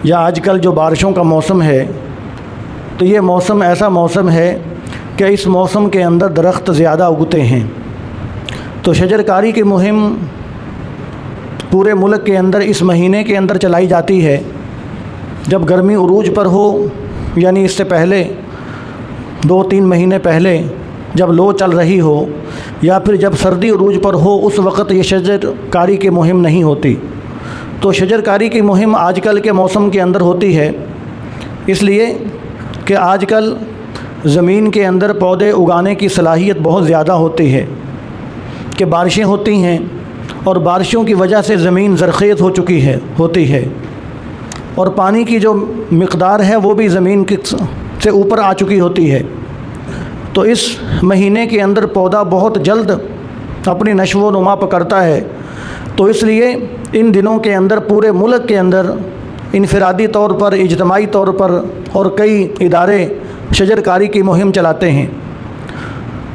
یا آج کل جو بارشوں کا موسم ہے، تو یہ موسم ایسا موسم ہے کہ اس موسم کے اندر درخت زیادہ اگتے ہیں۔ تو شجرکاری کی مہم پورے ملک کے اندر اس مہینے کے اندر چلائی جاتی ہے۔ جب گرمی عروج پر ہو، یعنی اس سے پہلے 2-3 مہینے پہلے جب لو چل رہی ہو، یا پھر جب سردی عروج پر ہو، اس وقت یہ شجرکاری کی مہم نہیں ہوتی۔ تو شجرکاری کی مہم آج کل کے موسم کے اندر ہوتی ہے، اس لیے کہ آج کل زمین کے اندر پودے اگانے کی صلاحیت بہت زیادہ ہوتی ہے کہ بارشیں ہوتی ہیں، اور بارشوں کی وجہ سے زمین زرخیز ہوتی ہے، اور پانی کی جو مقدار ہے وہ بھی زمین سے اوپر آ چکی ہوتی ہے۔ تو اس مہینے کے اندر پودا بہت جلد اپنی نشو و نما پکڑتا ہے۔ تو اس لیے ان دنوں کے اندر پورے ملک کے اندر انفرادی طور پر، اجتماعی طور پر، اور کئی ادارے شجرکاری کی مہم چلاتے ہیں۔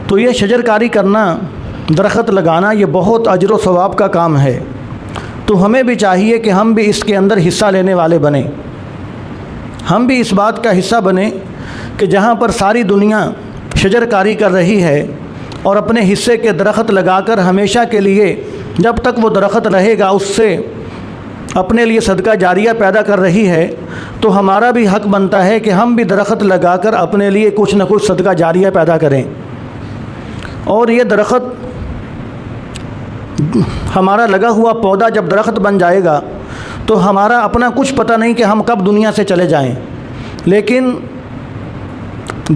تو یہ شجرکاری کرنا، درخت لگانا، یہ بہت اجر و ثواب کا کام ہے۔ تو ہمیں بھی چاہیے کہ ہم بھی اس کے اندر حصہ لینے والے بنیں، ہم بھی اس بات کا حصہ بنیں کہ جہاں پر ساری دنیا شجرکاری کر رہی ہے اور اپنے حصے کے درخت لگا کر ہمیشہ کے لیے جب تک وہ درخت رہے گا اس سے اپنے لیے صدقہ جاریہ پیدا کر رہی ہے، تو ہمارا بھی حق بنتا ہے کہ ہم بھی درخت لگا کر اپنے لیے کچھ نہ کچھ صدقہ جاریہ پیدا کریں۔ اور یہ درخت، ہمارا لگا ہوا پودا جب درخت بن جائے گا تو ہمارا اپنا کچھ پتہ نہیں کہ ہم کب دنیا سے چلے جائیں، لیکن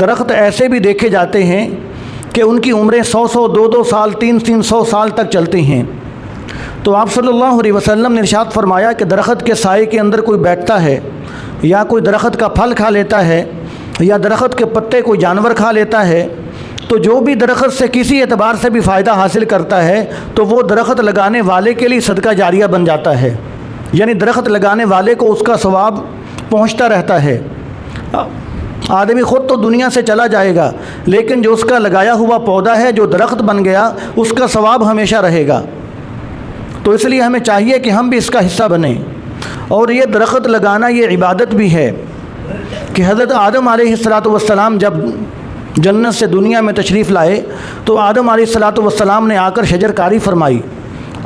درخت ایسے بھی دیکھے جاتے ہیں کہ ان کی عمریں 100 200 سال 300 سال تک چلتی ہیں۔ تو آپ صلی اللہ علیہ وسلم نے ارشاد فرمایا کہ درخت کے سائے کے اندر کوئی بیٹھتا ہے، یا کوئی درخت کا پھل کھا لیتا ہے، یا درخت کے پتے کوئی جانور کھا لیتا ہے، تو جو بھی درخت سے کسی اعتبار سے بھی فائدہ حاصل کرتا ہے تو وہ درخت لگانے والے کے لیے صدقہ جاریہ بن جاتا ہے، یعنی درخت لگانے والے کو اس کا ثواب پہنچتا رہتا ہے۔ آدمی خود تو دنیا سے چلا جائے گا، لیکن جو اس کا لگایا ہوا پودا ہے، جو درخت بن گیا، اس کا ثواب ہمیشہ رہے گا۔ تو اس لیے ہمیں چاہیے کہ ہم بھی اس کا حصہ بنیں۔ اور یہ درخت لگانا یہ عبادت بھی ہے کہ حضرت آدم علیہ السلام جب جنت سے دنیا میں تشریف لائے تو آدم علیہ السلام نے آ کر شجرکاری فرمائی،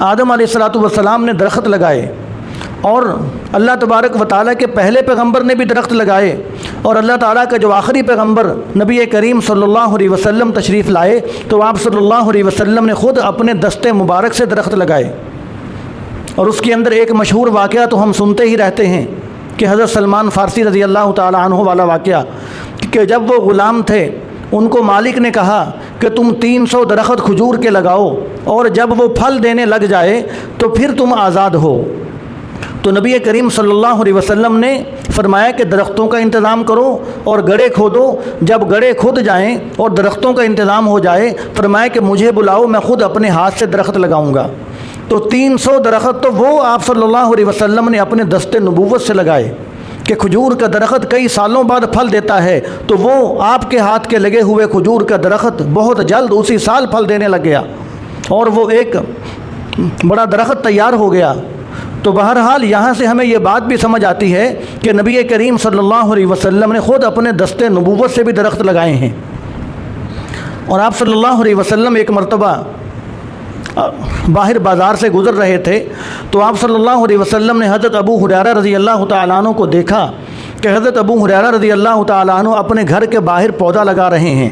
آدم علیہ السلام نے درخت لگائے، اور اللہ تبارک و تعالیٰ کے پہلے پیغمبر نے بھی درخت لگائے، اور اللہ تعالیٰ کا جو آخری پیغمبر نبی کریم صلی اللہ علیہ وسلم تشریف لائے تو آپ صلی اللہ علیہ وسلم نے خود اپنے دستے مبارک سے درخت لگائے۔ اور اس کے اندر ایک مشہور واقعہ تو ہم سنتے ہی رہتے ہیں کہ حضرت سلمان فارسی رضی اللہ تعالیٰ عنہ والا واقعہ، کہ جب وہ غلام تھے ان کو مالک نے کہا کہ تم 300 درخت کھجور کے لگاؤ، اور جب وہ پھل دینے لگ جائے تو پھر تم آزاد ہو۔ تو نبی کریم صلی اللہ علیہ وسلم نے فرمایا کہ درختوں کا انتظام کرو اور گڑھے کھودو، جب گڑھے کھود جائیں اور درختوں کا انتظام ہو جائے، فرمایا کہ مجھے بلاؤ، میں خود اپنے ہاتھ سے درخت لگاؤں گا۔ تو 300 درخت تو وہ آپ صلی اللہ علیہ وسلم نے اپنے دستے نبوت سے لگائے کہ کھجور کا درخت کئی سالوں بعد پھل دیتا ہے، تو وہ آپ کے ہاتھ کے لگے ہوئے کھجور کا درخت بہت جلد اسی سال پھل دینے لگ گیا، اور وہ ایک بڑا درخت تیار ہو گیا۔ تو بہرحال یہاں سے ہمیں یہ بات بھی سمجھ آتی ہے کہ نبی کریم صلی اللہ علیہ وسلم نے خود اپنے دستے نبوت سے بھی درخت لگائے ہیں۔ اور آپ صلی اللہ علیہ وسلم ایک مرتبہ باہر بازار سے گزر رہے تھے تو آپ صلی اللہ علیہ وسلم نے حضرت ابو ہریرہ رضی اللہ تعالیٰ عنہ کو دیکھا کہ حضرت ابو ہریرہ رضی اللہ تعالیٰ عنہ اپنے گھر کے باہر پودا لگا رہے ہیں،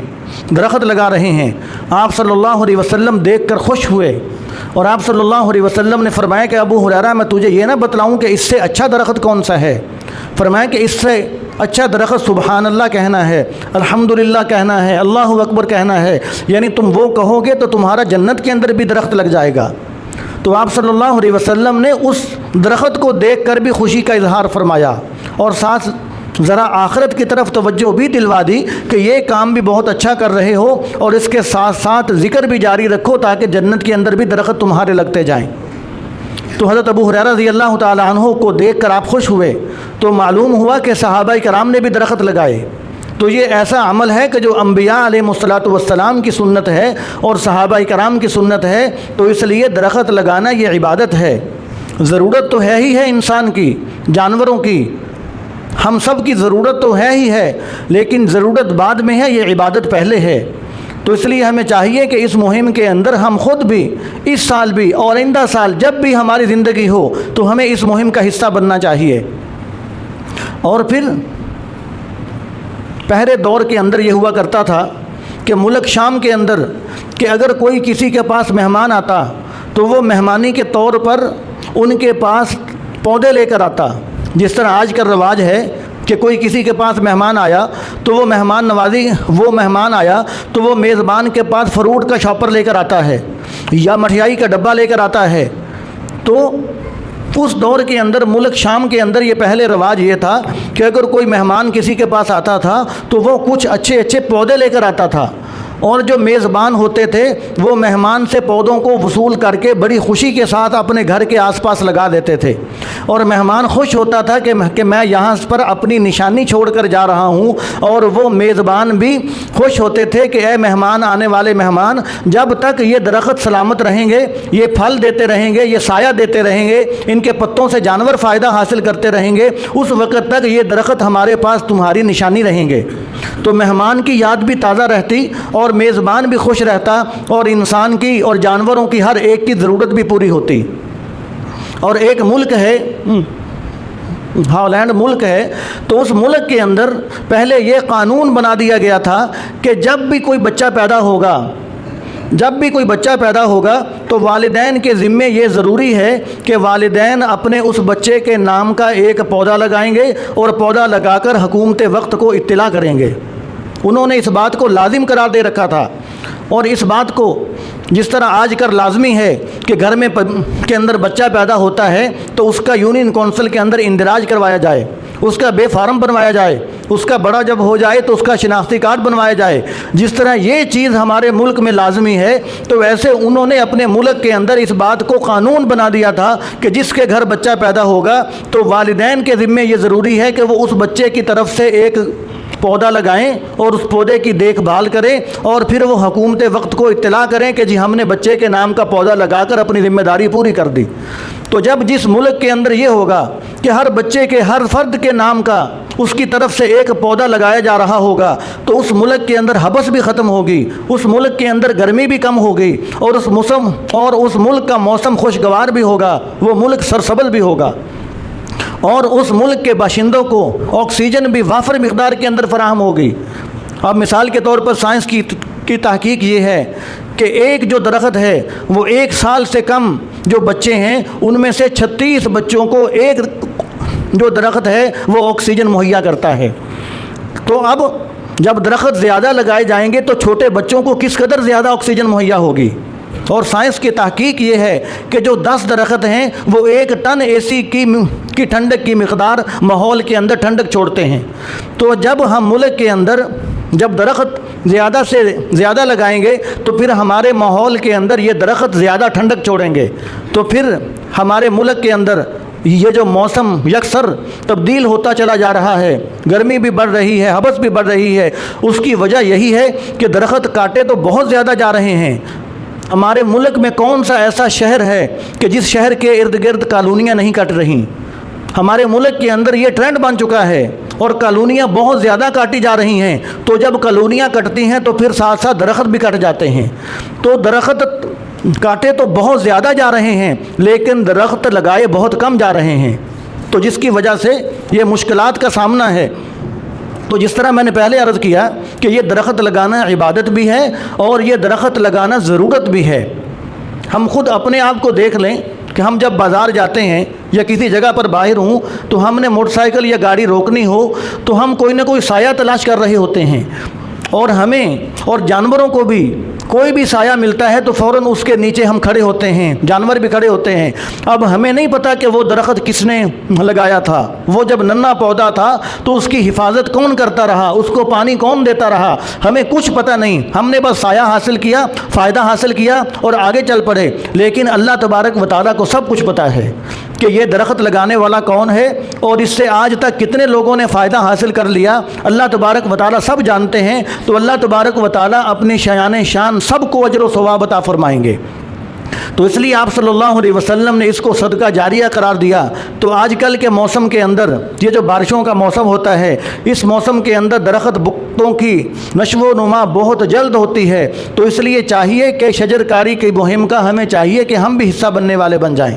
درخت لگا رہے ہیں۔ آپ صلی اللہ علیہ وسلم دیکھ کر خوش ہوئے، اور آپ صلی اللہ علیہ وسلم نے فرمایا کہ ابو ہریرہ میں تجھے یہ نہ بتلاؤں کہ اس سے اچھا درخت کون سا ہے؟ فرمایا کہ اس سے اچھا درخت سبحان اللہ کہنا ہے، الحمدللہ کہنا ہے، اللہ اکبر کہنا ہے، یعنی تم وہ کہو گے تو تمہارا جنت کے اندر بھی درخت لگ جائے گا۔ تو آپ صلی اللہ علیہ وسلم نے اس درخت کو دیکھ کر بھی خوشی کا اظہار فرمایا، اور ساتھ ذرا آخرت کی طرف توجہ بھی دلوا دی کہ یہ کام بھی بہت اچھا کر رہے ہو، اور اس کے ساتھ ساتھ ذکر بھی جاری رکھو تاکہ جنت کے اندر بھی درخت تمہارے لگتے جائیں۔ تو حضرت ابو ہریرہ رضی اللہ تعالیٰ عنہ کو دیکھ کر آپ خوش ہوئے، تو معلوم ہوا کہ صحابہ کرام نے بھی درخت لگائے۔ تو یہ ایسا عمل ہے کہ جو انبیاء علیہ السلام کی سنت ہے اور صحابہ کرام کی سنت ہے، تو اس لیے درخت لگانا یہ عبادت ہے۔ ضرورت تو ہے ہی ہے انسان کی، جانوروں کی، ہم سب کی ضرورت تو ہے ہی ہے، لیکن ضرورت بعد میں ہے، یہ عبادت پہلے ہے۔ تو اس لیے ہمیں چاہیے کہ اس مہم کے اندر ہم خود بھی اس سال بھی اور آئندہ سال جب بھی ہماری زندگی ہو تو ہمیں اس مہم کا حصہ بننا چاہیے۔ اور پھر پہلے دور کے اندر یہ ہوا کرتا تھا کہ ملک شام کے اندر کہ اگر کوئی کسی کے پاس مہمان آتا تو وہ مہمانی کے طور پر ان کے پاس پودے لے کر آتا، جس طرح آج کا رواج ہے کہ کوئی کسی کے پاس مہمان آیا تو وہ مہمان آیا تو وہ میزبان کے پاس فروٹ کا شاپر لے کر آتا ہے یا مٹھائی کا ڈبہ لے کر آتا ہے۔ تو اس دور کے اندر ملک شام کے اندر یہ پہلے رواج یہ تھا کہ اگر کوئی مہمان کسی کے پاس آتا تھا تو وہ کچھ اچھے اچھے پودے لے کر آتا تھا، اور جو میزبان ہوتے تھے وہ مہمان سے پودوں کو وصول کر کے بڑی خوشی کے ساتھ اپنے گھر کے آس پاس لگا دیتے تھے، اور مہمان خوش ہوتا تھا کہ میں یہاں پر اپنی نشانی چھوڑ کر جا رہا ہوں، اور وہ میزبان بھی خوش ہوتے تھے کہ اے مہمان، آنے والے مہمان، جب تک یہ درخت سلامت رہیں گے، یہ پھل دیتے رہیں گے، یہ سایہ دیتے رہیں گے، ان کے پتوں سے جانور فائدہ حاصل کرتے رہیں گے، اس وقت تک یہ درخت ہمارے پاس تمہاری نشانی رہیں گے۔ تو مہمان کی یاد بھی تازہ رہتی اور میزبان بھی خوش رہتا، اور انسان کی اور جانوروں کی ہر ایک کی ضرورت بھی پوری ہوتی۔ اور ایک ملک ہے، ہالینڈ ملک ہے، تو اس ملک کے اندر پہلے یہ قانون بنا دیا گیا تھا کہ جب بھی کوئی بچہ پیدا ہوگا تو والدین کے ذمے یہ ضروری ہے کہ والدین اپنے اس بچے کے نام کا ایک پودا لگائیں گے اور پودا لگا کر حکومت وقت کو اطلاع کریں گے۔ انہوں نے اس بات کو لازم قرار دے رکھا تھا، اور اس بات کو جس طرح آج کل لازمی ہے کہ گھر میں کے اندر بچہ پیدا ہوتا ہے تو اس کا یونین کونسل کے اندر اندراج کروایا جائے، اس کا بے فارم بنوایا جائے، اس کا بڑا جب ہو جائے تو اس کا شناختی کارڈ بنوایا جائے۔ جس طرح یہ چیز ہمارے ملک میں لازمی ہے، تو ویسے انہوں نے اپنے ملک کے اندر اس بات کو قانون بنا دیا تھا کہ جس کے گھر بچہ پیدا ہوگا تو والدین کے ذمے یہ ضروری ہے کہ وہ اس بچے کی طرف سے ایک پودا لگائیں اور اس پودے کی دیکھ بھال کریں، اور پھر وہ حکومت وقت کو اطلاع کریں کہ جی ہم نے بچے کے نام کا پودا لگا کر اپنی ذمہ داری پوری کر دی۔ تو جب جس ملک کے اندر یہ ہوگا کہ ہر بچے کے ہر فرد کے نام کا اس کی طرف سے ایک پودا لگایا جا رہا ہوگا تو اس ملک کے اندر حبس بھی ختم ہوگی، اس ملک کے اندر گرمی بھی کم ہوگی، اور اس ملک کا موسم خوشگوار بھی ہوگا، وہ ملک سرسبز بھی ہوگا، اور اس ملک کے باشندوں کو آکسیجن بھی وافر مقدار کے اندر فراہم ہوگی۔ اب مثال کے طور پر سائنس کی تحقیق یہ ہے کہ ایک جو درخت ہے وہ 1 سال سے کم جو بچے ہیں ان میں سے 36 بچوں کو ایک جو درخت ہے وہ آکسیجن مہیا کرتا ہے۔ تو اب جب درخت زیادہ لگائے جائیں گے تو چھوٹے بچوں کو کس قدر زیادہ آکسیجن مہیا ہوگی۔ اور سائنس کی تحقیق یہ ہے کہ جو 10 درخت ہیں وہ 1 ٹن اے سی کی ٹھنڈک کی مقدار ماحول کے اندر ٹھنڈک چھوڑتے ہیں۔ تو جب ہم ملک کے اندر جب درخت زیادہ سے زیادہ لگائیں گے تو پھر ہمارے ماحول کے اندر یہ درخت زیادہ ٹھنڈک چھوڑیں گے، تو پھر ہمارے ملک کے اندر یہ جو موسم یکسر تبدیل ہوتا چلا جا رہا ہے، گرمی بھی بڑھ رہی ہے، حبس بھی بڑھ رہی ہے، اس کی وجہ یہی ہے کہ درخت کاٹے تو بہت زیادہ جا رہے ہیں۔ ہمارے ملک میں کون سا ایسا شہر ہے کہ جس شہر کے ارد گرد کالونیاں نہیں کٹ رہی؟ ہمارے ملک کے اندر یہ ٹرینڈ بن چکا ہے اور کالونیاں بہت زیادہ کاٹی جا رہی ہیں۔ تو جب کالونیاں کٹتی ہیں تو پھر ساتھ ساتھ درخت بھی کٹ جاتے ہیں۔ تو درخت کاٹے تو بہت زیادہ جا رہے ہیں لیکن درخت لگائے بہت کم جا رہے ہیں، تو جس کی وجہ سے یہ مشکلات کا سامنا ہے۔ تو جس طرح میں نے پہلے عرض کیا کہ یہ درخت لگانا عبادت بھی ہے اور یہ درخت لگانا ضرورت بھی ہے۔ ہم خود اپنے آپ کو دیکھ لیں کہ ہم جب بازار جاتے ہیں یا کسی جگہ پر باہر ہوں تو ہم نے موٹر سائیکل یا گاڑی روکنی ہو تو ہم کوئی نہ کوئی سایہ تلاش کر رہے ہوتے ہیں، اور ہمیں اور جانوروں کو بھی کوئی بھی سایہ ملتا ہے تو فوراً اس کے نیچے ہم کھڑے ہوتے ہیں، جانور بھی کھڑے ہوتے ہیں۔ اب ہمیں نہیں پتہ کہ وہ درخت کس نے لگایا تھا، وہ جب ننھا پودا تھا تو اس کی حفاظت کون کرتا رہا، اس کو پانی کون دیتا رہا، ہمیں کچھ پتہ نہیں۔ ہم نے بس سایہ حاصل کیا، فائدہ حاصل کیا اور آگے چل پڑے، لیکن اللہ تبارک و تعالیٰ کو سب کچھ پتہ ہے کہ یہ درخت لگانے والا کون ہے اور اس سے آج تک کتنے لوگوں نے فائدہ حاصل کر لیا، اللہ تبارک و تعالیٰ سب جانتے ہیں۔ تو اللہ تبارک و تعالیٰ اپنی شایان شان سب کو اجر و ثواب عطا فرمائیں گے۔ تو اس لیے آپ صلی اللہ علیہ وسلم نے اس کو صدقہ جاریہ قرار دیا۔ تو آج کل کے موسم کے اندر یہ جو بارشوں کا موسم ہوتا ہے، اس موسم کے اندر درخت بختوں کی نشو و نما بہت جلد ہوتی ہے، تو اس لیے چاہیے کہ شجر کاری کی مہم کا ہمیں چاہیے کہ ہم بھی حصہ بننے والے بن جائیں۔